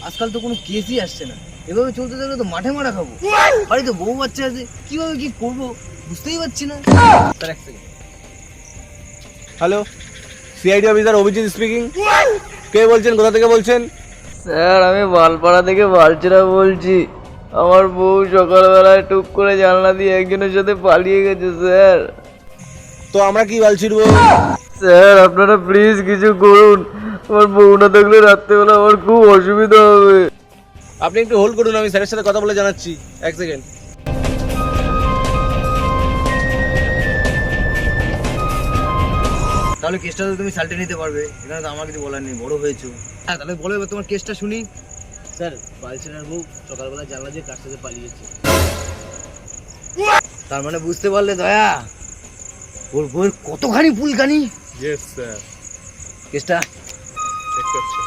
আজকাল তো কোনো কেসই আসছে না, এভাবে চলতে থাকলে তো মাঠে মারা খাবো। বাড়িতে বউ বাচ্চা আছে, কিভাবে কি করবো বুঝতেই পারছি না। স্যার এক second. Hello, CID officer Abhijit speaking. কে বলছেন, কোথা থেকে বলছেন? স্যার আমি বালপাড়া থেকে বালচেরা বলছি। আমার বউ সকালবেলায় টুক করে জানলা দিয়ে একজনের সাথে পালিয়ে গেছে স্যার। তো আমরা কি বাল ছিড়বো? স্যার আপনারা প্লিজ কিছু করুন, আমার বউ না থাকলে রাত্রেবেলা আমার খুব অসুবিধা হবে। আপনি একটু হোল্ড করুন, আমি স্যারের সাথে কথা বলে জানাচ্ছি। এক সেকেন্ড। তাহলে কেসটা তো তুমি সাল্টে নিতে পারবে, এখানে তো আমার কিছু বলার নেই, বড় হয়েছো। হ্যাঁ তাহলে বলো এবার তোমার কেসটা শুনি। স্যার, বালছেনার বউ সকালবেলা জানলা দিয়ে কার সাথে পালিয়েছে। তার মানে বুঝতে পারলে দয়া, ওর বউয়ের কতখানি পুলকানি। Yes sir. কেসটা চেক করছি।